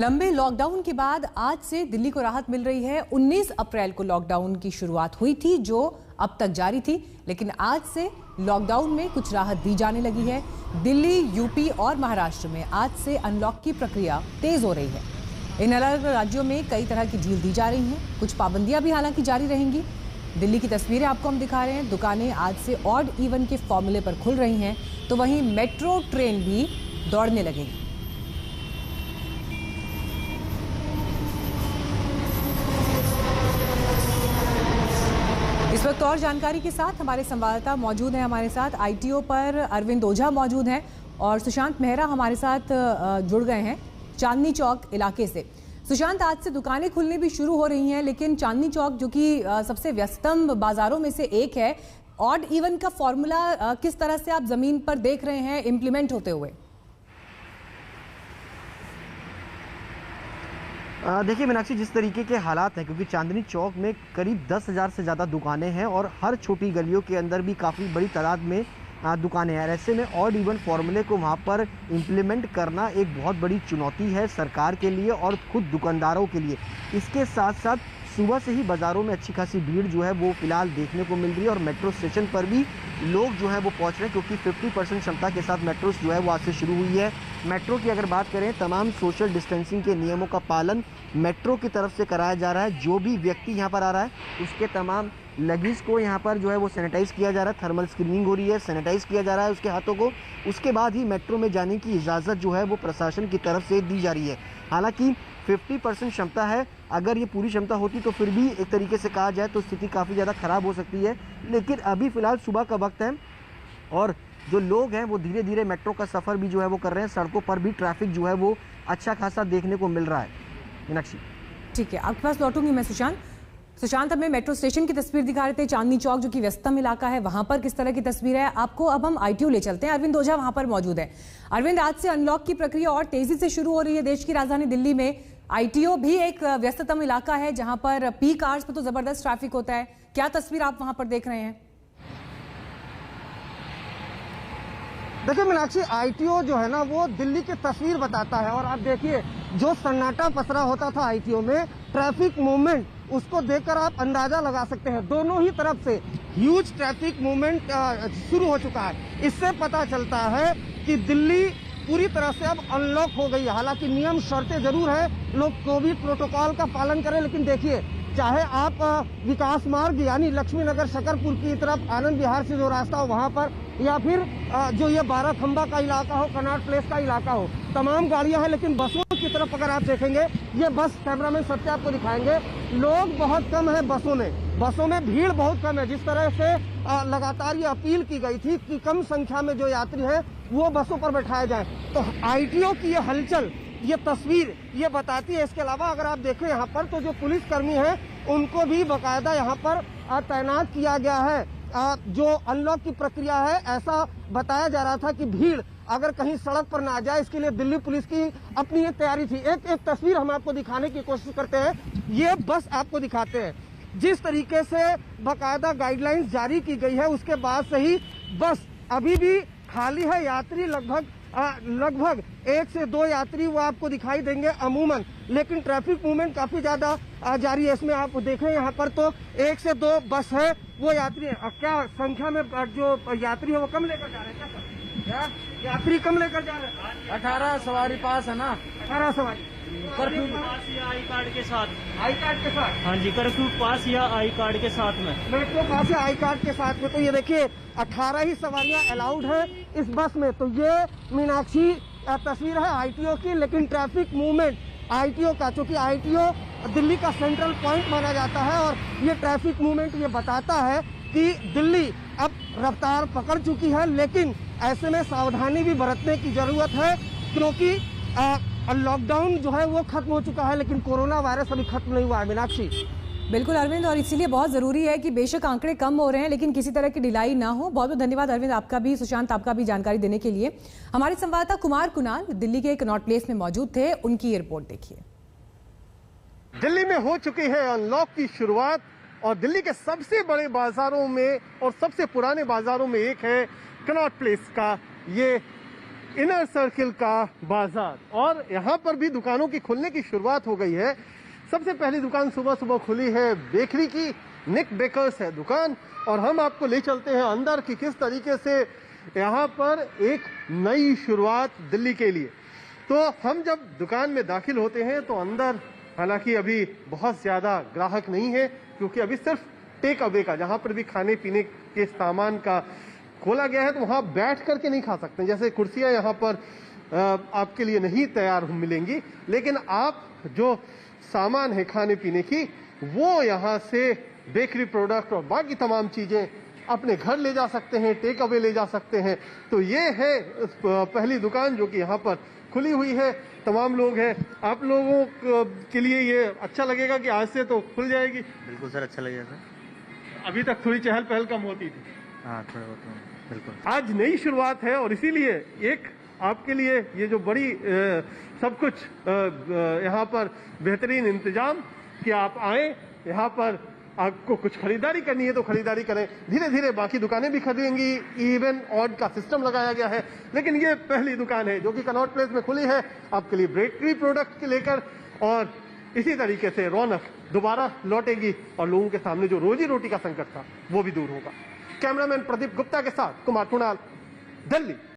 लंबे लॉकडाउन के बाद आज से दिल्ली को राहत मिल रही है। 19 अप्रैल को लॉकडाउन की शुरुआत हुई थी जो अब तक जारी थी, लेकिन आज से लॉकडाउन में कुछ राहत दी जाने लगी है। दिल्ली, यूपी और महाराष्ट्र में आज से अनलॉक की प्रक्रिया तेज हो रही है। इन अलग अलग राज्यों में कई तरह की ढील दी जा रही हैं। कुछ पाबंदियां भी हालांकि जारी रहेंगी। दिल्ली की तस्वीरें आपको हम दिखा रहे हैं। दुकानें आज से ऑड इवन के फॉर्मूले पर खुल रही हैं, तो वहीं मेट्रो ट्रेन भी दौड़ने लगेगी। इस वक्त और जानकारी के साथ हमारे संवाददाता मौजूद हैं। हमारे साथ आईटीओ पर अरविंद ओझा मौजूद हैं और सुशांत मेहरा हमारे साथ जुड़ गए हैं चांदनी चौक इलाके से। सुशांत, आज से दुकानें खुलनी भी शुरू हो रही हैं, लेकिन चांदनी चौक जो कि सबसे व्यस्तम बाजारों में से एक है, ऑड इवन का फॉर्मूला किस तरह से आप जमीन पर देख रहे हैं इम्प्लीमेंट होते हुए? देखिए मीनाक्षी, जिस तरीके के हालात हैं, क्योंकि चांदनी चौक में करीब 10,000 से ज़्यादा दुकानें हैं और हर छोटी गलियों के अंदर भी काफ़ी बड़ी तादाद में दुकानें हैं। ऐसे में ऑड इवन फॉर्मूले को वहाँ पर इम्प्लीमेंट करना एक बहुत बड़ी चुनौती है सरकार के लिए और खुद दुकानदारों के लिए। इसके साथ साथ सुबह से ही बाज़ारों में अच्छी खासी भीड़ जो है वो फिलहाल देखने को मिल रही है और मेट्रो स्टेशन पर भी लोग जो है वो पहुंच रहे हैं, क्योंकि 50% क्षमता के साथ मेट्रो जो है वो आज से शुरू हुई है। मेट्रो की अगर बात करें, तमाम सोशल डिस्टेंसिंग के नियमों का पालन मेट्रो की तरफ से कराया जा रहा है। जो भी व्यक्ति यहाँ पर आ रहा है उसके तमाम लगेज को यहाँ पर जो है वो सैनिटाइज़ किया जा रहा है, थर्मल स्क्रीनिंग हो रही है, सैनिटाइज़ किया जा रहा है उसके हाथों को। उसके बाद ही मेट्रो में जाने की इजाज़त जो है वो प्रशासन की तरफ से दी जा रही है। हालांकि 50% क्षमता है, अगर ये पूरी क्षमता होती तो फिर भी एक तरीके से कहा जाए तो स्थिति काफ़ी ज़्यादा ख़राब हो सकती है। लेकिन अभी फ़िलहाल सुबह का वक्त है और जो लोग हैं वो धीरे धीरे मेट्रो का सफ़र भी जो है वो कर रहे हैं। सड़कों पर भी ट्रैफिक जो है वो अच्छा खासा देखने को मिल रहा है। मीनाक्षी, ठीक है, आपके पास लौटूंगी मैं। सुशांत हमें मेट्रो स्टेशन की तस्वीर दिखा रहे थे। चांदनी चौक जो कि व्यस्तम इलाका है, वहां पर किस तरह की तस्वीर है आपको अब हम आईटीओ ले चलते हैं। अरविंद ओझा वहां पर मौजूद है। अरविंद, आज से अनलॉक की प्रक्रिया और तेजी से शुरू हो रही है देश की राजधानी दिल्ली में। आईटीओ भी एक व्यस्ततम इलाका है जहां पर पीक आवर्स पर तो जबरदस्त ट्रैफिक होता है। क्या तस्वीर आप वहां पर देख रहे हैं? देखिए मीनाक्षी, आईटीओ जो है ना वो दिल्ली की तस्वीर बताता है और आप देखिए जो सन्नाटा पसरा होता था आईटीओ में, ट्रैफिक मूवमेंट उसको देखकर आप अंदाजा लगा सकते हैं। दोनों ही तरफ से ह्यूज ट्रैफिक मूवमेंट शुरू हो चुका है। इससे पता चलता है कि दिल्ली पूरी तरह से अब अनलॉक हो गई है। हालांकि नियम शर्तें जरूर है, लोग कोविड प्रोटोकॉल का पालन करें, लेकिन देखिए चाहे आप विकास मार्ग यानी लक्ष्मी नगर शकरपुर की तरफ आनंद विहार से जो रास्ता हो वहां पर, या फिर जो ये 12 खंबा का इलाका हो, कनॉट प्लेस का इलाका हो, तमाम गाड़ियां हैं। लेकिन बसों की तरफ अगर आप देखेंगे, ये बस कैमरामैन सत्य आपको दिखाएंगे, लोग बहुत कम है बसों में भीड़ बहुत कम है। जिस तरह से लगातार ये अपील की गई थी कि कम संख्या में जो यात्री है वो बसों पर बैठाए जाए, तो आईटीओ की ये हलचल, ये तस्वीर ये बताती है। इसके अलावा अगर आप देखें यहाँ पर तो जो पुलिसकर्मी हैं उनको भी बाकायदा यहाँ पर तैनात किया गया है। जो अनलॉक की प्रक्रिया है, ऐसा बताया जा रहा था कि भीड़ अगर कहीं सड़क पर ना आ जाए, इसके लिए दिल्ली पुलिस की अपनी एक तैयारी थी। एक तस्वीर हम आपको दिखाने की कोशिश करते हैं। ये बस आपको दिखाते हैं, जिस तरीके से बाकायदा गाइडलाइंस जारी की गई है उसके बाद से ही बस अभी भी खाली है। यात्री लगभग 1 से 2 यात्री वो आपको दिखाई देंगे अमूमन, लेकिन ट्रैफिक मूवमेंट काफी ज्यादा जारी है। इसमें आप देखें यहाँ पर तो 1 से 2 बस है, वो यात्री है। क्या संख्या में जो यात्री है वो कम लेकर जा रहे हैं? क्या यात्री कम लेकर जा रहे हैं? 18 सवारी पास है ना, 18 सवारी कर्फ्यू पास या आई कार्ड के साथ। आई कार्ड के साथ? हाँ जी, कर्फ्यू पास या आई कार्ड के साथ में। मेट्रो पास या आई कार्ड के साथ में। तो ये देखिए 18 ही सवारियां अलाउड है इस बस में। तो ये मीनाक्षी तस्वीर है आईटीओ की, लेकिन ट्रैफिक मूवमेंट आईटीओ का, चूंकि आईटीओ दिल्ली का सेंट्रल पॉइंट माना जाता है और ये ट्रैफिक मूवमेंट ये बताता है कि दिल्ली अब रफ्तार पकड़ चुकी है। लेकिन ऐसे में सावधानी भी बरतने की जरूरत है, क्योंकि लॉकडाउन जो है वो खत्म हो चुका है, लेकिन कोरोना वायरस अभी खत्म नहीं हुआ है। मीनाक्षी, बिल्कुल अरविंद, और इसीलिए बहुत जरूरी है कि बेशक आंकड़े कम हो रहे हैं लेकिन किसी तरह की ढिलाई ना हो। बहुत बहुत धन्यवाद अरविंद, आपका भी, सुशांत आपका भी जानकारी देने के लिए। हमारे संवाददाता कुमार कुणाल दिल्ली के कनॉट प्लेस में मौजूद थे, उनकी रिपोर्ट देखिए। दिल्ली में हो चुकी है अनलॉक की शुरुआत और दिल्ली के सबसे बड़े बाजारों में और सबसे पुराने बाजारों में एक है कनॉट प्लेस का ये इनर सर्किल का बाजार, और यहाँ पर भी दुकानों की खुलने की शुरुआत हो गई है। सबसे पहली दुकान सुबह सुबह खुली है बेकरी की, निक बेकर्स है दुकान, और हम आपको ले चलते हैं अंदर कि किस तरीके से यहाँ पर एक नई शुरुआत दिल्ली के लिए। तो हम जब दुकान में दाखिल होते हैं तो अंदर हालांकि अभी बहुत ज्यादा ग्राहक नहीं है, क्योंकि अभी सिर्फ टेक अवे का, जहां पर भी खाने पीने के सामान का खोला गया है, तो वहां बैठ करके नहीं खा सकते। जैसे कुर्सियां यहाँ पर आपके लिए नहीं तैयार मिलेंगी, लेकिन आप जो सामान है खाने पीने की, वो यहाँ से बेकरी प्रोडक्ट और बाकी तमाम चीजें अपने घर ले जा सकते हैं, टेक अवे ले जा सकते हैं। तो ये है पहली दुकान जो कि यहाँ पर खुली हुई है। तमाम लोग हैं। आप लोगों के लिए ये अच्छा लगेगा कि आज से तो खुल जाएगी? बिल्कुल सर, अच्छा लगेगा सर। अभी तक थोड़ी चहल पहल कम होती थी। हाँ, थोड़ा बहुत बिल्कुल। आज नई शुरुआत है और इसीलिए एक आपके लिए ये जो बड़ी सब कुछ यहाँ पर बेहतरीन इंतजाम कि आप आए यहाँ पर, आपको कुछ खरीदारी करनी है तो खरीदारी करें। धीरे धीरे बाकी दुकानें भी खरीदेंगी, इवन ऑड का सिस्टम लगाया गया है, लेकिन ये पहली दुकान है जो कि कनॉट प्लेस में खुली है आपके लिए बेकरी प्रोडक्ट के लेकर। और इसी तरीके से रौनक दोबारा लौटेगी और लोगों के सामने जो रोजी रोटी का संकट था वो भी दूर होगा। कैमरामैन प्रदीप गुप्ता के साथ कुमार कुणाल, दिल्ली।